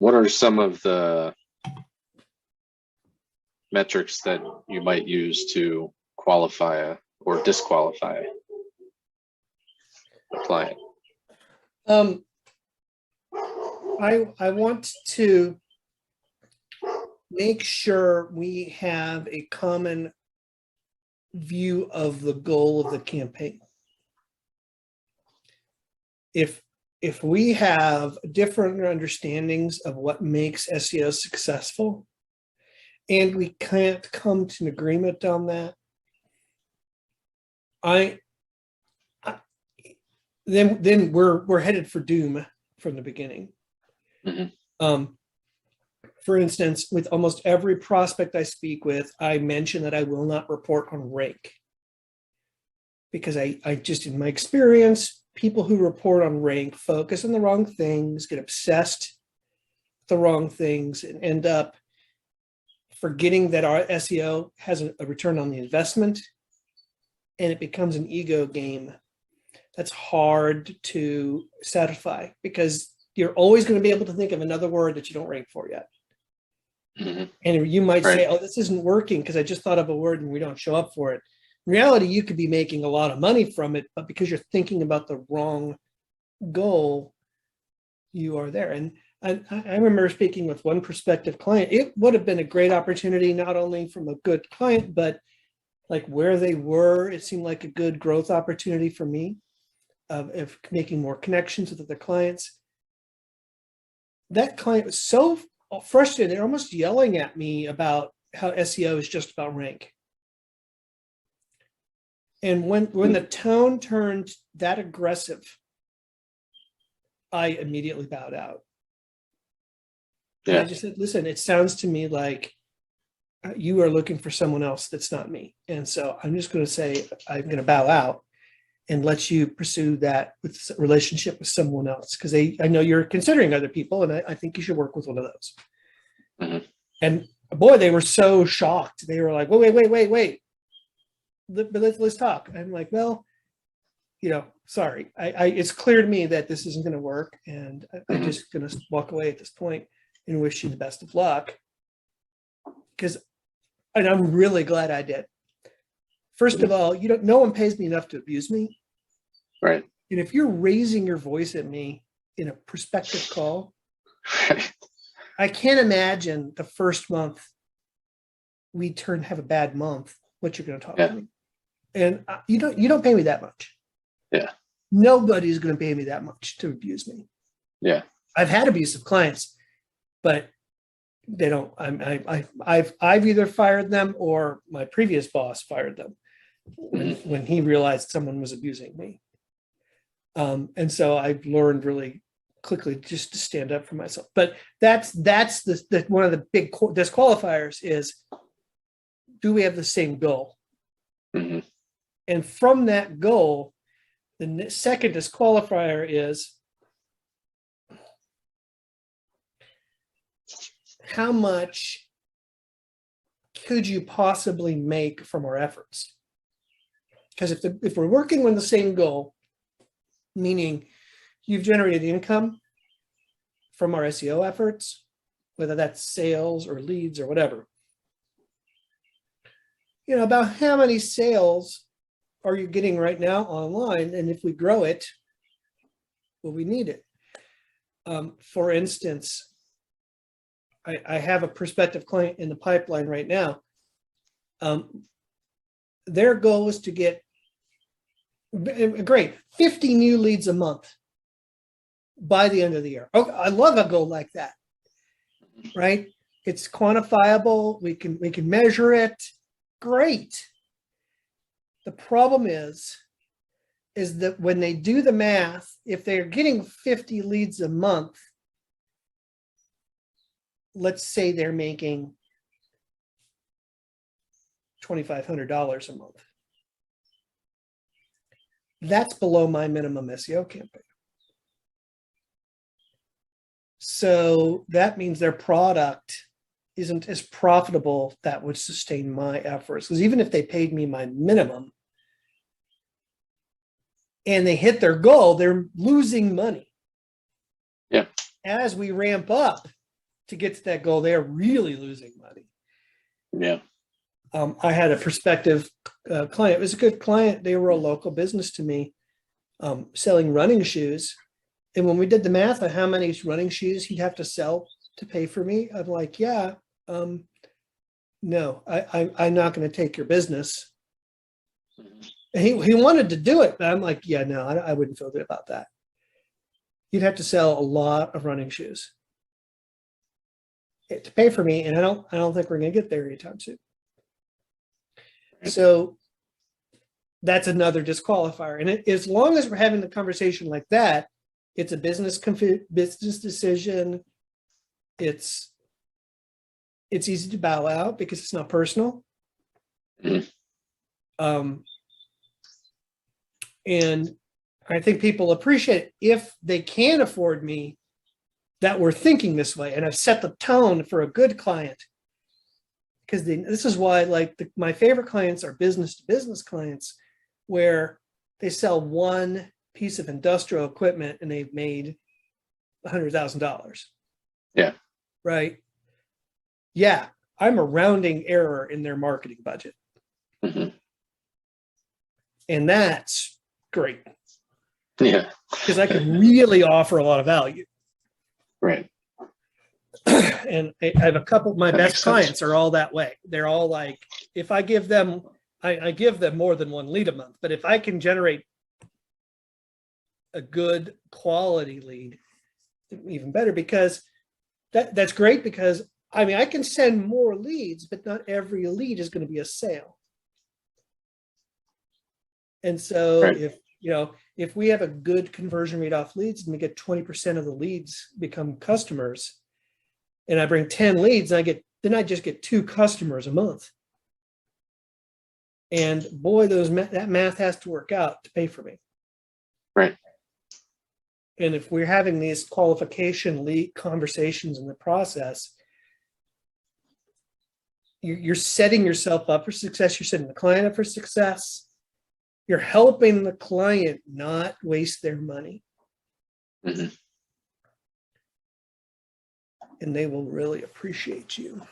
What are some of the metrics that you might use to qualify or disqualify a client? I want to make sure we have a common view of the goal of the campaign. If we have different understandings of what makes SEO successful, and we can't come to an agreement on that, then we're headed for doom from the beginning. Mm-hmm. For instance, with almost every prospect I speak with, I mention that I will not report on rank, because I just, in my experience, people who report on rank focus on the wrong things, get obsessed with the wrong things, and end up forgetting that our SEO has a return on the investment, and it becomes an ego game that's hard to satisfy, because you're always going to be able to think of another word that you don't rank for yet. Mm-hmm. And you might Right. say, oh, this isn't working because I just thought of a word and we don't show up for it. In reality, you could be making a lot of money from it, but because you're thinking about the wrong goal, you are there. And I remember speaking with one prospective client. It would have been a great opportunity, not only from a good client, but like where they were, it seemed like a good growth opportunity for me of making more connections with other clients. That client was so frustrated, they're almost yelling at me about how SEO is just about rank. And when the tone turned that aggressive, I immediately bowed out. And Yeah. I just said, listen, it sounds to me like you are looking for someone else that's not me. And so I'm just going to say, I'm going to bow out and let you pursue that with relationship with someone else. Because I know you're considering other people, and I think you should work with one of those. Mm-hmm. And boy, they were so shocked. They were like, wait. But let's talk. I'm like, well, sorry. It's clear to me that this isn't going to work. And I'm just going to walk away at this point and wish you the best of luck. And I'm really glad I did. First of all, no one pays me enough to abuse me. Right. And if you're raising your voice at me in a prospective call, I can't imagine the first month we have a bad month, what you're going to talk to me. And you don't pay me that much. Yeah. Nobody's going to pay me that much to abuse me. Yeah. I've had abusive clients, but they don't. I've either fired them or my previous boss fired them when he realized someone was abusing me. And so I've learned really quickly just to stand up for myself. But that's the one of the big disqualifiers is, do we have the same goal? Mm-hmm. And from that goal, the second disqualifier is, how much could you possibly make from our efforts? Because if we're working on the same goal, meaning you've generated income from our SEO efforts, whether that's sales or leads or whatever, about how many sales are you getting right now online? And if we grow it, will we need it? For instance, I have a prospective client in the pipeline right now. Their goal is to get 50 new leads a month by the end of the year. Oh, I love a goal like that, right? It's quantifiable. We can measure it. Great. The problem is that when they do the math, if they're getting 50 leads a month, let's say they're making $2,500 a month. That's below my minimum SEO campaign. So that means their product isn't as profitable that would sustain my efforts. Because even if they paid me my minimum and they hit their goal, they're losing money. Yeah. As we ramp up, to get to that goal, they're really losing money. Yeah. I had a prospective client. It was a good client. They were a local business to me, selling running shoes. And when we did the math on how many running shoes he'd have to sell to pay for me, I'm like, yeah, no, I'm not going to take your business. And he wanted to do it, but I'm like, yeah, no, I wouldn't feel good about that. You'd have to sell a lot of running shoes to pay for me, and I don't think we're going to get there anytime soon. So that's another disqualifier. And as long as we're having the conversation like that, it's a business decision. It's easy to bow out because it's not personal. And I think people appreciate if they can afford me that we're thinking this way. And I've set the tone for a good client. Because this is why, like, my favorite clients are business-to-business clients, where they sell one piece of industrial equipment and they've made $100,000. Yeah. Right. Yeah, I'm a rounding error in their marketing budget, and that's great. Yeah. Because I can really offer a lot of value. Right. And I have a couple of my That best makes sense. clients are all that way. They're all like, if I give them, I give them more than one lead a month, but if I can generate a good quality lead, even better, because that's great, because I mean, I can send more leads, but not every lead is going to be a sale. And so Right. if we have a good conversion rate off leads and we get 20% of the leads become customers, and I bring 10 leads, then I just get 2 customers a month. And boy, that math has to work out to pay for me. Right. And if we're having these qualification lead conversations in the process, you're setting yourself up for success. You're setting the client up for success. You're helping the client not waste their money. Mhm. And they will really appreciate you.